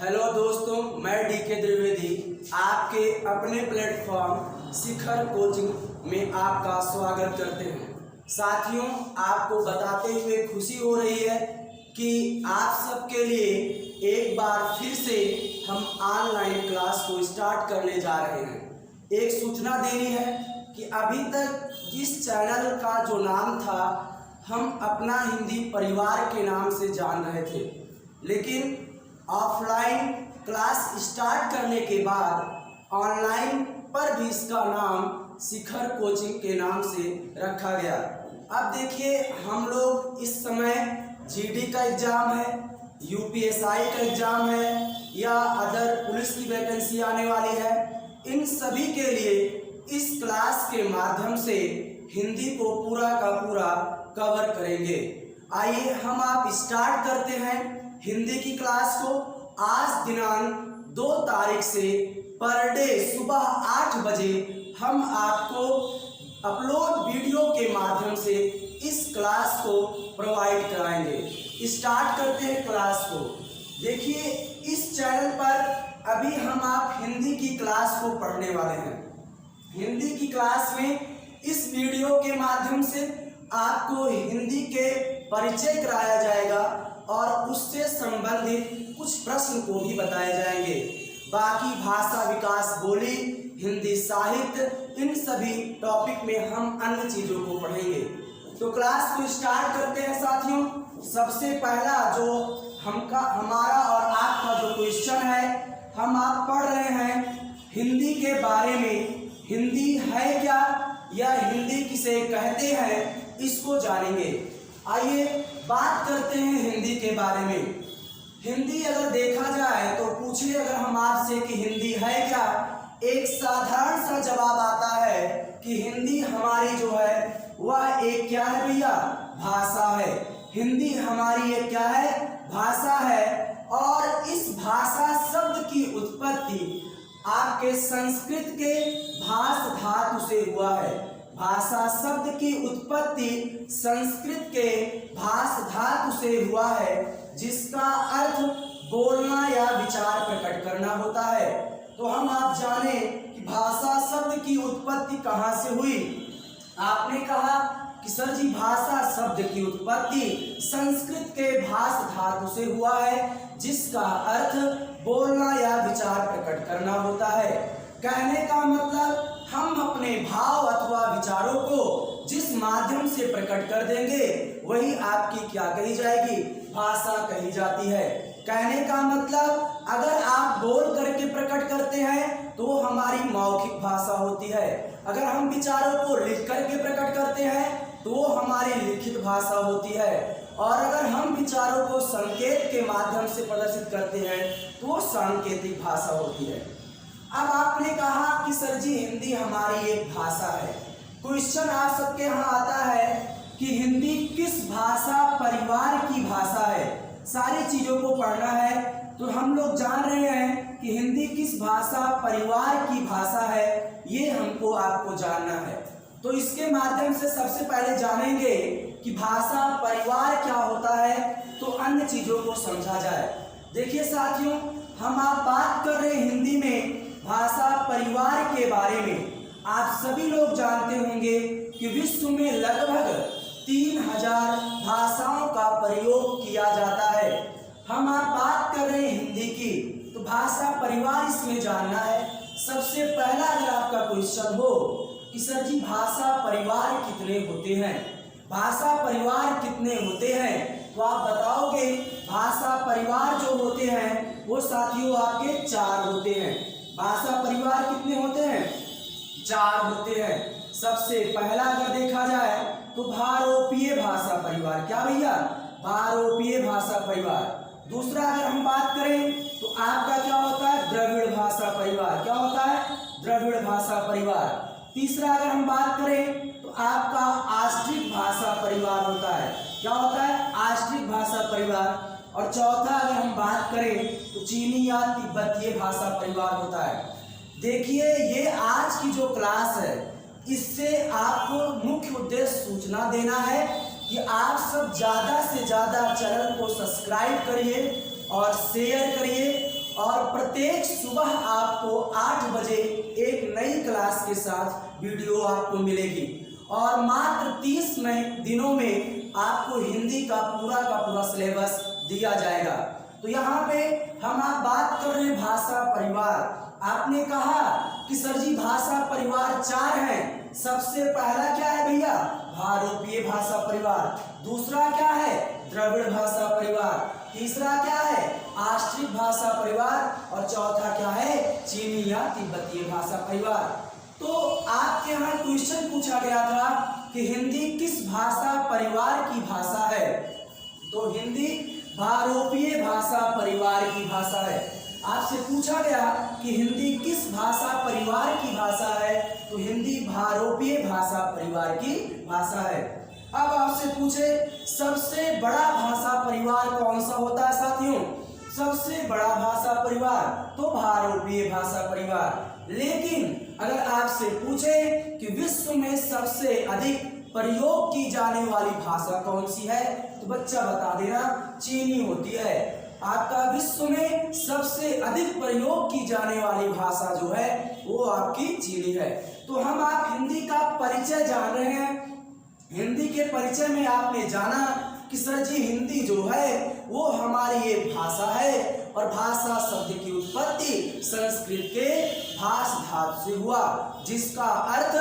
Hello दोस्तों, मैं DK Dwivedi आपके अपने प्लेटफॉर्म शिखर कोचिंग में आपका स्वागत करते हैं। साथियों, आपको बताते हुए खुशी हो रही है कि आप सबके लिए एक बार फिर से हम ऑनलाइन क्लास को स्टार्ट करने जा रहे हैं। एक सूचना देनी है कि अभी तक जिस चैनल का जो नाम था हम अपना हिंदी परिवार के नाम से जान रहे थे, लेकिन ऑफलाइन क्लास स्टार्ट करने के बाद ऑनलाइन पर भी इसका नाम शिखर कोचिंग के नाम से रखा गया। अब देखिए, हम लोग इस समय जीडी का एग्ज़ाम है, यूपीएसआई का एग्ज़ाम है या अदर पुलिस की वैकेंसी आने वाली है, इन सभी के लिए इस क्लास के माध्यम से हिंदी को पूरा का पूरा कवर करेंगे। आइए हम आप स्टार्ट करते हैं हिंदी की क्लास को। आज दिनांक 2 तारीख से पर डे सुबह 8 बजे हम आपको अपलोड वीडियो के माध्यम से इस क्लास को प्रोवाइड कराएंगे। स्टार्ट करते हैं क्लास को। देखिए, इस चैनल पर अभी हम आप हिंदी की क्लास को पढ़ने वाले हैं। हिंदी की क्लास में इस वीडियो के माध्यम से आपको हिंदी के परिचय कराया जाएगा और उससे संबंधित कुछ प्रश्न को भी बताए जाएंगे। बाकी भाषा विकास, बोली, हिंदी साहित्य, इन सभी टॉपिक में हम अन्य चीज़ों को पढ़ेंगे। तो क्लास को स्टार्ट करते हैं साथियों। सबसे पहला जो हमारा और आपका जो क्वेश्चन है, हम आप पढ़ रहे हैं हिंदी के बारे में। हिंदी है क्या या हिंदी किसे कहते हैं, इसको जानेंगे। आइए बात करते हैं हिंदी के बारे में। हिंदी अगर देखा जाए तो पूछिए अगर हम आपसे कि हिंदी है क्या, एक साधारण सा जवाब आता है कि हिंदी हमारी जो है वह एक क्या है भैया, भाषा है। हिंदी हमारी एक क्या है, भाषा है। और इस भाषा शब्द की उत्पत्ति आपके संस्कृत के भाष धातु से हुआ है। भाषा शब्द की उत्पत्ति संस्कृत के भाष धातु से हुआ है, जिसका अर्थ बोलना या विचार प्रकट करना होता है। तो हम आप जाने कि भाषा शब्द की उत्पत्ति कहाँ से हुई। आपने कहा कि सर जी, भाषा शब्द की उत्पत्ति संस्कृत के भाष धातु से हुआ है, जिसका अर्थ बोलना या विचार प्रकट करना होता है। कहने का मतलब हम अपने भाव अथवा विचारों को जिस माध्यम से प्रकट कर देंगे वही आपकी क्या कही जाएगी, भाषा कही जाती है। कहने का मतलब अगर आप बोल करके प्रकट करते हैं तो हमारी मौखिक भाषा होती है। अगर हम विचारों को लिख करके प्रकट करते हैं तो हमारी लिखित भाषा होती है। और अगर हम विचारों को संकेत के माध्यम से प्रदर्शित करते हैं तो सांकेतिक भाषा होती है। अब आपने कहा कि सर जी, हिंदी हमारी एक भाषा है। क्वेश्चन आप सबके यहाँ आता है कि हिंदी किस भाषा परिवार की भाषा है। सारी चीज़ों को पढ़ना है तो हम लोग जान रहे हैं कि हिंदी किस भाषा परिवार की भाषा है, ये हमको आपको जानना है। तो इसके माध्यम से सबसे पहले जानेंगे कि भाषा परिवार क्या होता है, तो अन्य चीज़ों को समझा जाए। देखिए साथियों, हम आप बात कर रहे हैं हिंदी में भाषा परिवार के बारे में। आप सभी लोग जानते होंगे कि विश्व में लगभग 3000 भाषाओं का प्रयोग किया जाता है। हम आप बात कर रहे हैं हिंदी की, तो भाषा परिवार इसमें जानना है। सबसे पहला अगर आपका क्वेश्चन हो कि सर जी, भाषा परिवार कितने होते हैं, भाषा परिवार कितने होते हैं, तो आप बताओगे भाषा परिवार जो होते हैं वो साथियों आपके 4 होते हैं। भाषा परिवार कितने होते हैं, 4 होते हैं। सबसे पहला अगर देखा जाए तो भारोपीय भाषा परिवार, क्या भैया, भारोपीय भाषा परिवार। दूसरा अगर हम बात करें तो आपका क्या होता है, द्रविड़ भाषा परिवार। क्या होता है, द्रविड़ भाषा परिवार। तीसरा अगर हम बात करें तो आपका आष्ट्रिक भाषा परिवार होता है। क्या होता है, आष्ट्रिक भाषा परिवार। और चौथा अगर हम बात करें तो चीनी या तिब्बतीय भाषा परिवार होता है। देखिए, ये आज की जो क्लास है इससे आपको मुख्य उद्देश्य सूचना देना है कि आप सब ज़्यादा से ज़्यादा चैनल को सब्सक्राइब करिए और शेयर करिए और प्रत्येक सुबह आपको 8 बजे एक नई क्लास के साथ वीडियो आपको मिलेगी और मात्र 30 दिनों में आपको हिंदी का पूरा सिलेबस दिया जाएगा। तो यहाँ पे हम आप बात कर रहे हैं भाषा परिवार। आपने कहा कि सर जी भाषा परिवार 4 हैं। सबसे पहला क्या है भैया? भारोपीय भाषा परिवार। दूसरा क्या है? द्रविड़ भाषा परिवार। तीसरा क्या है? आश्रित भाषा परिवार। और चौथा क्या है? चीनी या तिब्बतीय भाषा परिवार। तो आपके यहाँ क्वेश्चन पूछा गया था कि हिंदी किस भाषा परिवार की भाषा है? तो हिंदी भारोपीय भाषा परिवार की भाषा है। आपसे पूछा गया कि हिंदी किस भाषा परिवार की भाषा है? तो हिंदी भारोपीय भाषा परिवार की भाषा है। अब आपसे पूछे सबसे बड़ा भाषा परिवार कौन सा होता है साथियों? सबसे बड़ा भाषा परिवार तो भारोपीय भाषा परिवार। लेकिन अगर आपसे पूछे कि विश्व में सबसे अधिक प्रयोग की जाने वाली भाषा कौन सी है, तो बच्चा बता देना चीनी होती है। आपका विश्व में सबसे अधिक प्रयोग की जाने वाली भाषा जो है वो आपकी चीनी है। तो हम आप हिंदी का परिचय जान रहे हैं। हिंदी के परिचय में आपने जाना कि सर जी हिंदी जो है वो हमारी एक भाषा है और भाषा शब्द की उत्पत्ति संस्कृत के भाष धातु से हुआ, जिसका अर्थ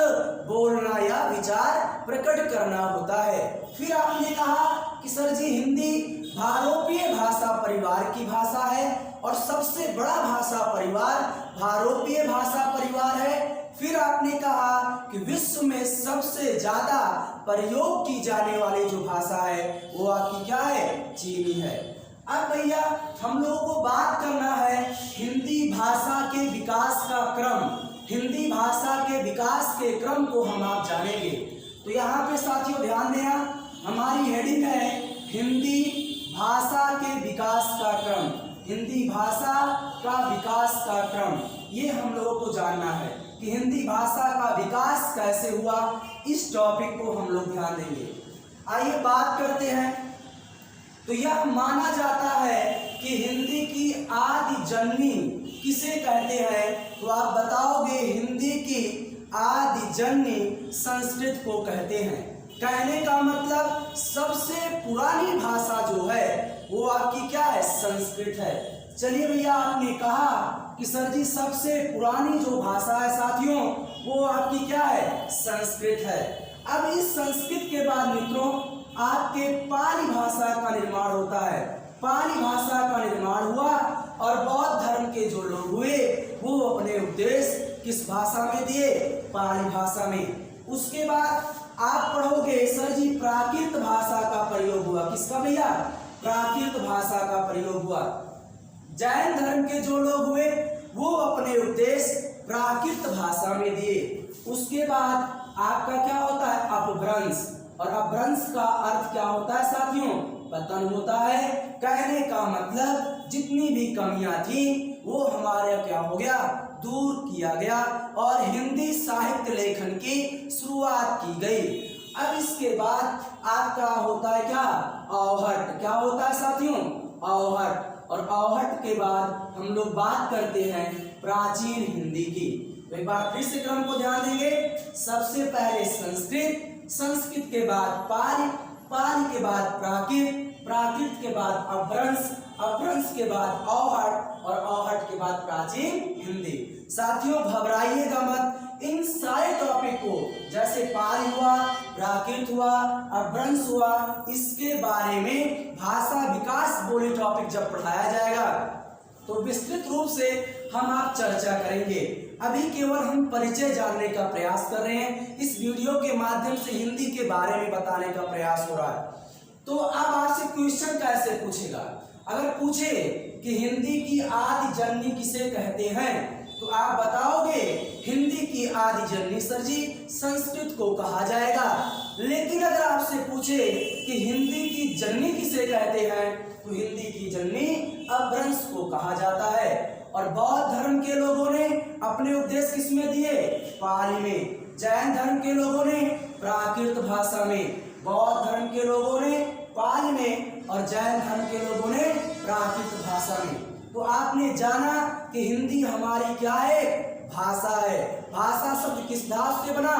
बोलना या विचार प्रकट करना होता है। फिर आपने कहा कि सर जी हिंदी भारोपीय भाषा परिवार की भाषा है और सबसे बड़ा भाषा परिवार भारोपीय भाषा परिवार है। फिर आपने कहा कि विश्व में सबसे ज्यादा प्रयोग की जाने वाली जो भाषा है वो आपकी क्या है? चीनी है। अब भैया हम लोगों को बात करना है हिंदी भाषा के विकास का क्रम। हिंदी भाषा के विकास के क्रम को हम आप जानेंगे। तो यहाँ पे साथियों ध्यान देना, हमारी हेडिंग है हिंदी भाषा के विकास का क्रम। हिंदी भाषा का विकास का क्रम, ये हम लोगों को जानना है कि हिंदी भाषा का विकास कैसे हुआ। इस टॉपिक को हम लोग ध्यान देंगे। आइए बात करते हैं। तो यह माना जाता है कि हिंदी की आदि जननी किसे कहते हैं? तो आप बताओगे हिंदी की आदि जननी संस्कृत को कहते हैं। कहने का मतलब सबसे पुरानी भाषा जो है वो आपकी क्या है? संस्कृत है। चलिए भैया आपने कहा कि सर जी सबसे पुरानी जो भाषा है साथियों वो आपकी क्या है? संस्कृत है। अब इस संस्कृत के बाद मित्रों आपके पाली भाषा का निर्माण होता है। पाली भाषा का निर्माण हुआ और बौद्ध धर्म के जो लोग हुए वो अपने उपदेश किस भाषा में दिए? पाली भाषा में। उसके बाद आप पढ़ोगे सर जी प्राकृत भाषा का प्रयोग हुआ। किसका भैया? प्राकृत भाषा का प्रयोग हुआ। जैन धर्म के जो लोग हुए वो अपने उपदेश प्राकृत भाषा में दिए। उसके बाद आपका क्या होता है? अपभ्रंश। और अपभ्रंश का अर्थ क्या होता है साथियों? पतन होता है। कहने का मतलब जितनी भी कमियां थी वो हमारे क्या हो गया? दूर किया गया और हिंदी साहित्य लेखन की शुरुआत की गई। अब इसके बाद आपका होता है क्या? औहट। क्या होता है साथियों? औहट। और औहट के बाद हम लोग बात करते हैं प्राचीन हिंदी की। तो एक बार फिर से क्रम को ध्यान देंगे। सबसे पहले संस्कृत, संस्कृत के बाद पाली, पाली के बाद प्राकृत, प्राकृत के बाद अपभ्रंश, अपभ्रंश के बाद औहट और औहट के बाद प्राचीन हिंदी। साथियों घबराइएगा मत। इन सारे टॉपिक को जैसे पाली हुआ, प्राकृत हुआ, अपभ्रंश हुआ, इसके बारे में भाषा विकास बोली टॉपिक जब पढ़ाया जाएगा तो विस्तृत रूप से हम आप चर्चा करेंगे। अभी केवल हम परिचय जानने का प्रयास कर रहे हैं। इस वीडियो के माध्यम से हिंदी के बारे में बताने का प्रयास हो रहा है। तो अब आपसे क्वेश्चन कैसे पूछेगा? अगर पूछे कि हिंदी की आदि जननी किसे कहते हैं तो आप बताओगे हिंदी की आदि जननी सर जी संस्कृत को कहा जाएगा। लेकिन अगर आपसे पूछे कि हिंदी की जननी किसे कहते हैं तो हिंदी की जननी अपभ्रंश को कहा जाता है। और बौद्ध धर्म के लोगों ने अपने उपदेश किसमें दिए? पाली में। जैन धर्म के लोगों ने प्राकृत भाषा में, बौद्ध धर्म के लोगों ने पाली में और जैन धर्म के लोगों ने प्राकृत भाषा में। तो आपने जाना कि हिंदी हमारी क्या है, भाषा है। भाषा शब्द किस धातु से बना,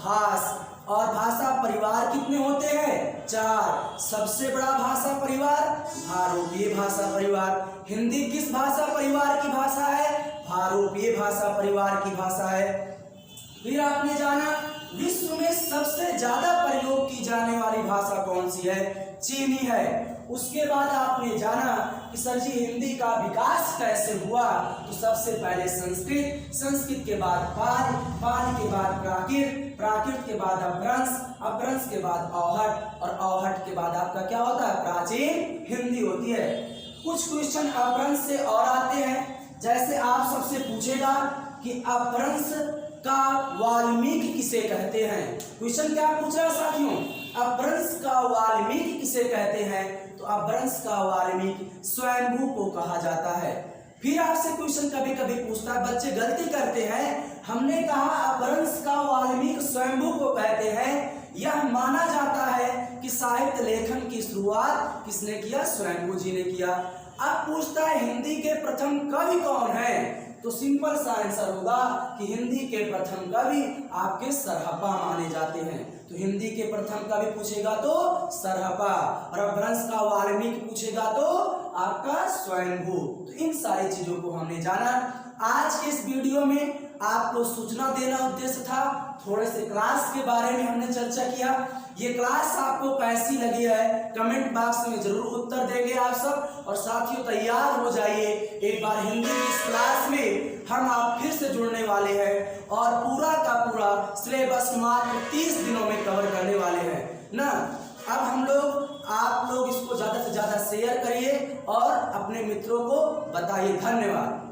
भास। और भाषा परिवार कितने होते हैं, 4। सबसे बड़ा भाषा परिवार भारोपीय भाषा परिवार। हिंदी किस भाषा परिवार की भाषा है, भारोपीय भाषा परिवार की भाषा है। फिर आपने जाना विश्व में सबसे ज्यादा प्रयोग की जाने वाली भाषा कौन सी है, चीनी है। उसके बाद आपने जाना कि सर जी हिंदी का विकास कैसे हुआ, तो सबसे पहले संस्कृत, संस्कृत के बाद पाली, पाली के बाद प्राकृत, प्राकृत के बाद अपभ्रंश, अपभ्रंश के बाद अवहट, और अवहट के बाद आपका क्या होता है, प्राचीन हिंदी होती है। कुछ क्वेश्चन अपभ्रंश से और आते हैं, जैसे आप सबसे पूछेगा कि अपभ्रंश का वाल्मीकि किसे कहते हैं। क्वेश्चन क्या पूछ रहा है साथियों, अपभ्रंश का वाल्मीकि किसे कहते हैं, तो अपभ्रंश का वाल्मीकि स्वयंभू को कहा जाता है। फिर आपसे क्वेश्चन कभी कभी पूछता है, बच्चे गलती करते हैं, हमने कहा अपभ्रंश का वाल्मीकि स्वयंभू को कहते हैं, यह माना जाता है कि साहित्य लेखन की शुरुआत किसने किया, स्वयंभू जी ने किया। अब पूछता है हिंदी के प्रथम कवि कौन है, तो सिंपल सा आंसर होगा कि हिंदी के प्रथम कवि आपके सरहपा माने जाते हैं। तो हिंदी के प्रथम कवि पूछेगा तो सरहपा, और अपभ्रंश का वाल्मीकि पूछेगा तो आपका स्वयंभू। तो इन सारी चीजों को हमने जाना। आज के इस वीडियो में आपको सूचना देना उद्देश्य था, थोड़े से क्लास के बारे में हमने चर्चा किया। ये क्लास आपको कैसी लगी है कमेंट बॉक्स में जरूर उत्तर देंगे आप सब। और साथियों तैयार हो जाइए, एक बार हिंदी की इस क्लास में हम आप फिर से जुड़ने वाले हैं और पूरा का पूरा सिलेबस मात्र 30 दिनों में कवर करने वाले हैं ना। अब आप लोग इसको ज्यादा से ज्यादा शेयर करिए और अपने मित्रों को बताइए। धन्यवाद।